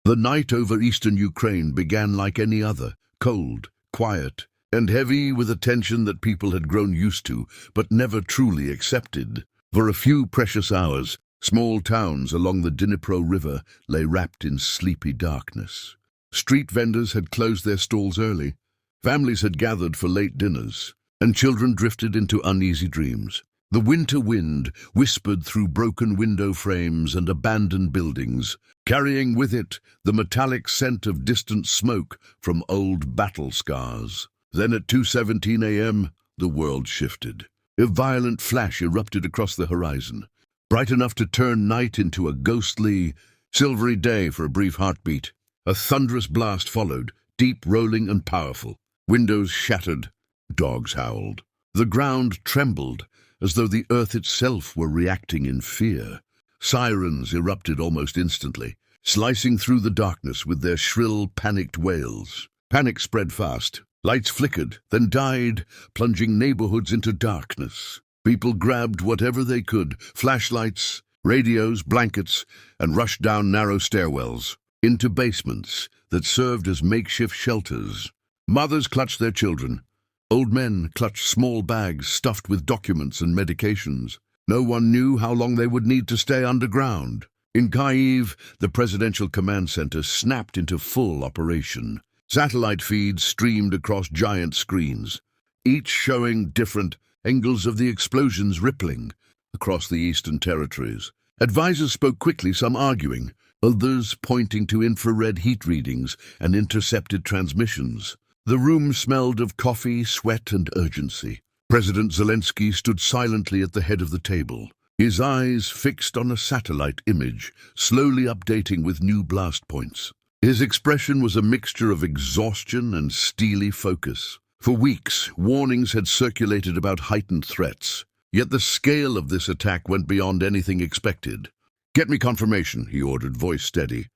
The night over eastern Ukraine began like any other, cold, quiet, and heavy with a tension that people had grown used to, but never truly accepted. For a few precious hours, small towns along the Dnipro River lay wrapped in sleepy darkness. Street vendors had closed their stalls early, families had gathered for late dinners, and children drifted into uneasy dreams. The winter wind whispered through broken window frames and abandoned buildings, carrying with it the metallic scent of distant smoke from old battle scars. Then at 2:17 a.m., the world shifted. A violent flash erupted across the horizon, bright enough to turn night into a ghostly, silvery day for a brief heartbeat. A thunderous blast followed, deep, rolling, and powerful. Windows shattered, dogs howled. The ground trembled, as though the earth itself were reacting in fear. Sirens erupted almost instantly, slicing through the darkness with their shrill, panicked wails. Panic spread fast. Lights flickered, then died, plunging neighborhoods into darkness. People grabbed whatever they could, flashlights, radios, blankets, and rushed down narrow stairwells, into basements that served as makeshift shelters. Mothers clutched their children. Old men clutched small bags stuffed with documents and medications. No one knew how long they would need to stay underground. In Kyiv, the presidential command center snapped into full operation. Satellite feeds streamed across giant screens, each showing different angles of the explosions rippling across the eastern territories. Advisors spoke quickly, some arguing, others pointing to infrared heat readings and intercepted transmissions. The room smelled of coffee, sweat, and urgency. President Zelensky stood silently at the head of the table, his eyes fixed on a satellite image, slowly updating with new blast points. His expression was a mixture of exhaustion and steely focus. For weeks, warnings had circulated about heightened threats, yet the scale of this attack went beyond anything expected. "Get me confirmation," he ordered, voice steady,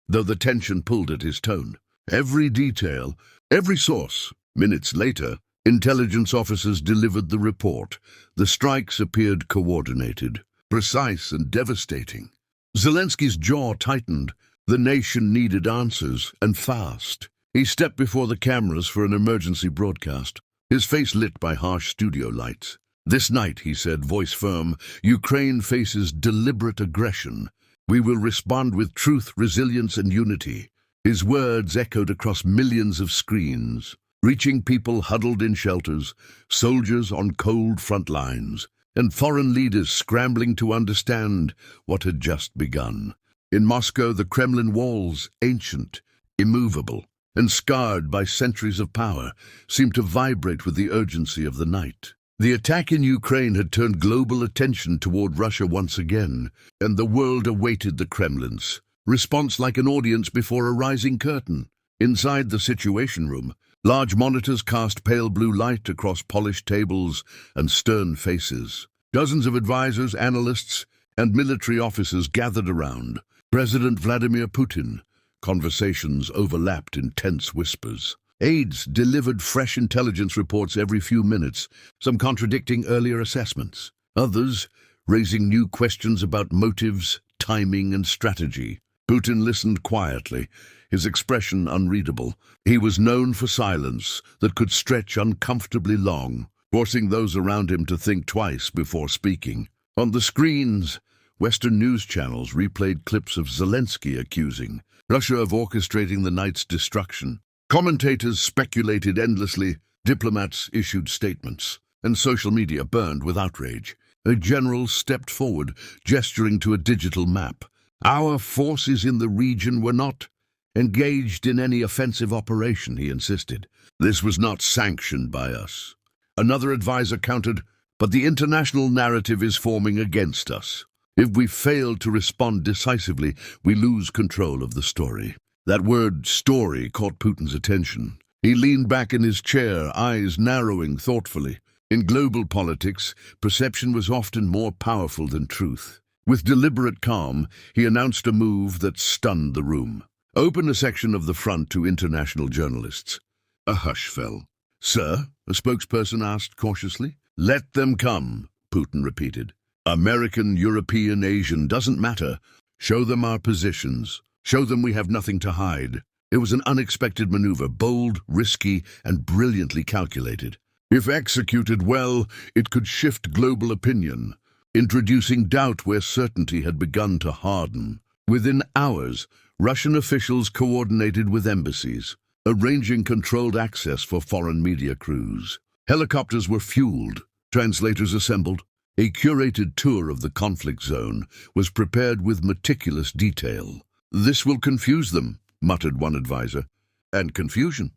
though the tension pulled at his tone. "Every detail, every source." Minutes later, intelligence officers delivered the report. The strikes appeared coordinated, precise, and devastating. Zelensky's jaw tightened. The nation needed answers, and fast. He stepped before the cameras for an emergency broadcast, his face lit by harsh studio lights. "This night," he said, voice firm, "Ukraine faces deliberate aggression. We will respond with truth, resilience, and unity." His words echoed across millions of screens, reaching people huddled in shelters, soldiers on cold front lines, and foreign leaders scrambling to understand what had just begun. In Moscow, the Kremlin walls, ancient, immovable, and scarred by centuries of power, seemed to vibrate with the urgency of the night. The attack in Ukraine had turned global attention toward Russia once again, and the world awaited the Kremlin's response like an audience before a rising curtain. Inside the Situation Room, large monitors cast pale blue light across polished tables and stern faces. Dozens of advisors, analysts, and military officers gathered around. President Vladimir Putin. Conversations overlapped in tense whispers. Aides delivered fresh intelligence reports every few minutes, some contradicting earlier assessments, others raising new questions about motives, timing, and strategy. Putin listened quietly, his expression unreadable. He was known for silence that could stretch uncomfortably long, forcing those around him to think twice before speaking. On the screens, Western news channels replayed clips of Zelensky accusing Russia of orchestrating the night's destruction. Commentators speculated endlessly, diplomats issued statements, and social media burned with outrage. A general stepped forward, gesturing to a digital map. "Our forces in the region were not engaged in any offensive operation," he insisted. "This was not sanctioned by us." Another advisor countered, "But the international narrative is forming against us. If we fail to respond decisively, we lose control of the story." That word, story, caught Putin's attention. He leaned back in his chair, eyes narrowing thoughtfully. In global politics, perception was often more powerful than truth. With deliberate calm, he announced a move that stunned the room. "Open a section of the front to international journalists." A hush fell. "Sir?" a spokesperson asked cautiously. "Let them come," Putin repeated. "American, European, Asian, doesn't matter. Show them our positions. Show them we have nothing to hide. It was an unexpected maneuver, bold, risky, and brilliantly calculated. If executed well, it could shift global opinion, introducing doubt where certainty had begun to harden. Within hours, Russian officials coordinated with embassies, arranging controlled access for foreign media crews. Helicopters were fueled, translators assembled. A curated tour of the conflict zone was prepared with meticulous detail. "This will confuse them," muttered one advisor. "And confusion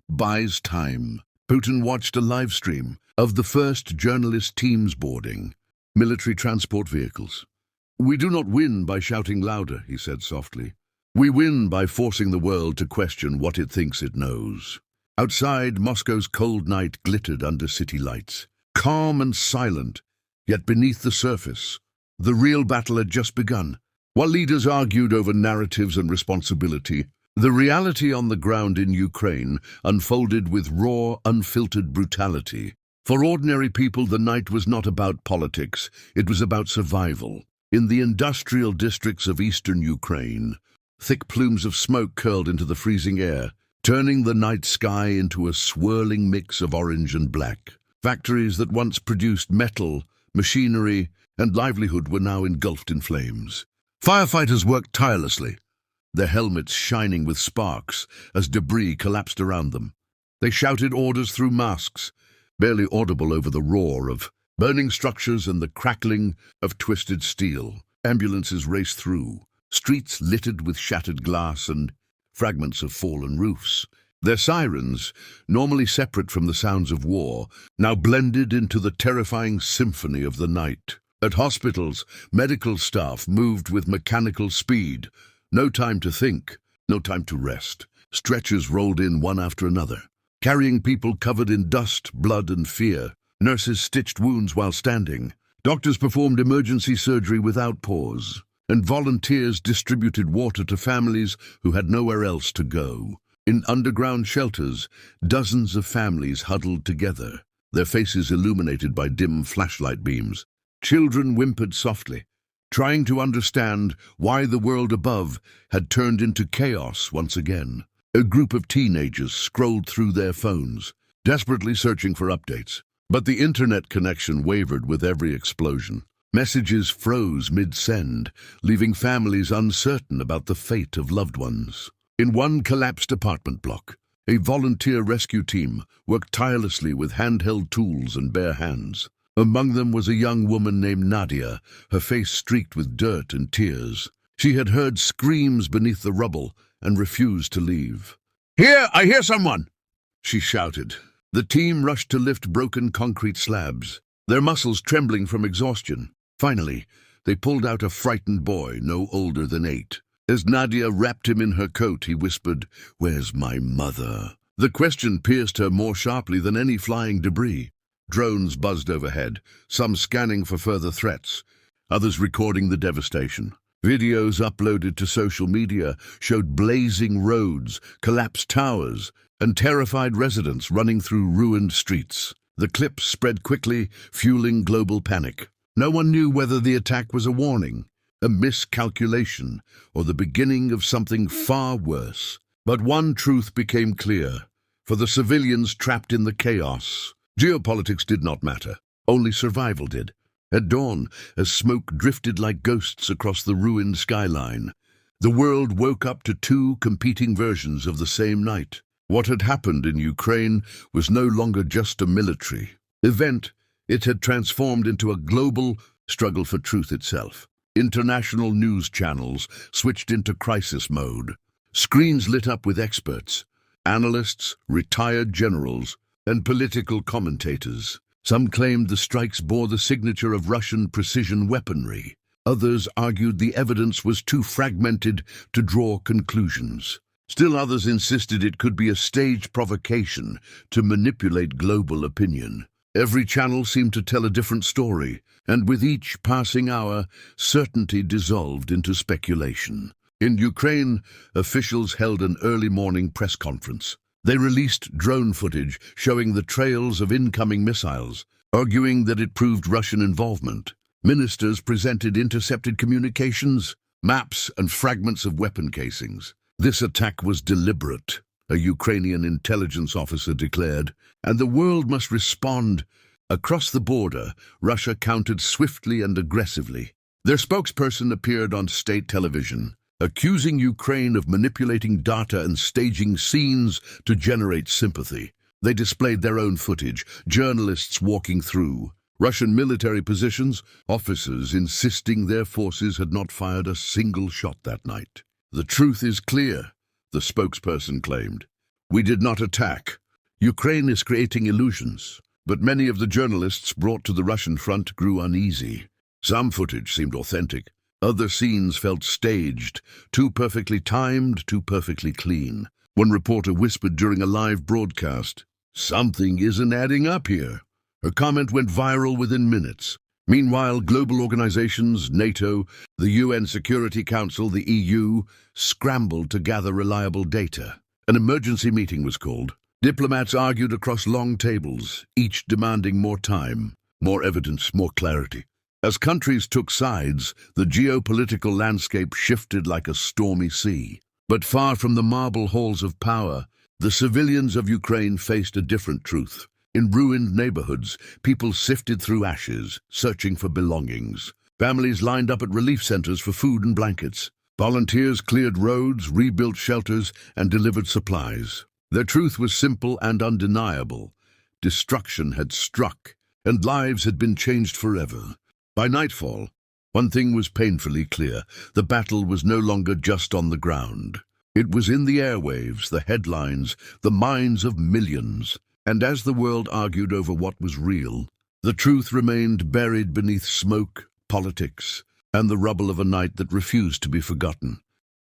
buys time." Putin watched a live stream of the first journalist teams boarding military transport vehicles. "We do not win by shouting louder," he said softly. "We win by forcing the world to question what it thinks it knows." Outside, Moscow's cold night glittered under city lights, calm and silent, yet beneath the surface, the real battle had just begun. While leaders argued over narratives and responsibility, the reality on the ground in Ukraine unfolded with raw, unfiltered brutality. For ordinary people, the night was not about politics, it was about survival. In the industrial districts of eastern Ukraine, thick plumes of smoke curled into the freezing air, turning the night sky into a swirling mix of orange and black. Factories that once produced metal, machinery, and livelihood were now engulfed in flames. Firefighters worked tirelessly, their helmets shining with sparks as debris collapsed around them. They shouted orders through masks, barely audible over the roar of burning structures and the crackling of twisted steel. Ambulances raced through, streets littered with shattered glass and fragments of fallen roofs. Their sirens, normally separate from the sounds of war, now blended into the terrifying symphony of the night. At hospitals, medical staff moved with mechanical speed. No time to think, no time to rest. Stretchers rolled in one after another, carrying people covered in dust, blood, and fear. Nurses stitched wounds while standing. Doctors performed emergency surgery without pause, and volunteers distributed water to families who had nowhere else to go. In underground shelters, dozens of families huddled together, their faces illuminated by dim flashlight beams. Children whimpered softly, trying to understand why the world above had turned into chaos once again. A group of teenagers scrolled through their phones, desperately searching for updates. But the internet connection wavered with every explosion. Messages froze mid-send, leaving families uncertain about the fate of loved ones. In one collapsed apartment block, a volunteer rescue team worked tirelessly with handheld tools and bare hands. Among them was a young woman named Nadia, her face streaked with dirt and tears. She had heard screams beneath the rubble and refused to leave. "Here, I hear someone!" she shouted. The team rushed to lift broken concrete slabs, their muscles trembling from exhaustion. Finally, they pulled out a frightened boy, no older than 8. As Nadia wrapped him in her coat, he whispered, "Where's my mother?" The question pierced her more sharply than any flying debris. Drones buzzed overhead, some scanning for further threats, others recording the devastation. Videos uploaded to social media showed blazing roads, collapsed towers, and terrified residents running through ruined streets. The clips spread quickly, fueling global panic. No one knew whether the attack was a warning, a miscalculation, or the beginning of something far worse. But one truth became clear. For the civilians trapped in the chaos, geopolitics did not matter. Only survival did. At dawn, as smoke drifted like ghosts across the ruined skyline, the world woke up to 2 competing versions of the same night. What had happened in Ukraine was no longer just a military event. It had transformed into a global struggle for truth itself. International news channels switched into crisis mode. Screens lit up with experts, analysts, retired generals, and political commentators. Some claimed the strikes bore the signature of Russian precision weaponry. Others argued the evidence was too fragmented to draw conclusions. Still others insisted it could be a staged provocation to manipulate global opinion. Every channel seemed to tell a different story, and with each passing hour, certainty dissolved into speculation. In Ukraine, officials held an early morning press conference. They released drone footage showing the trails of incoming missiles, arguing that it proved Russian involvement. Ministers presented intercepted communications, maps and fragments of weapon casings. This attack was deliberate, a Ukrainian intelligence officer declared, and the world must respond. Across the border, Russia countered swiftly and aggressively. Their spokesperson appeared on state television, accusing Ukraine of manipulating data and staging scenes to generate sympathy. They displayed their own footage, journalists walking through Russian military positions, officers insisting their forces had not fired a single shot that night. "The truth is clear," the spokesperson claimed. "We did not attack. Ukraine is creating illusions." But many of the journalists brought to the Russian front grew uneasy. Some footage seemed authentic. Other scenes felt staged, too perfectly timed, too perfectly clean. One reporter whispered during a live broadcast, "Something isn't adding up here." Her comment went viral within minutes. Meanwhile, global organizations, NATO, the UN Security Council, the EU, scrambled to gather reliable data. An emergency meeting was called. Diplomats argued across long tables, each demanding more time, more evidence, more clarity. As countries took sides, the geopolitical landscape shifted like a stormy sea. But far from the marble halls of power, the civilians of Ukraine faced a different truth. In ruined neighborhoods, people sifted through ashes, searching for belongings. Families lined up at relief centers for food and blankets. Volunteers cleared roads, rebuilt shelters, and delivered supplies. Their truth was simple and undeniable. Destruction had struck, and lives had been changed forever. By nightfall, one thing was painfully clear. The battle was no longer just on the ground. It was in the airwaves, the headlines, the minds of millions. And as the world argued over what was real, the truth remained buried beneath smoke, politics, and the rubble of a night that refused to be forgotten.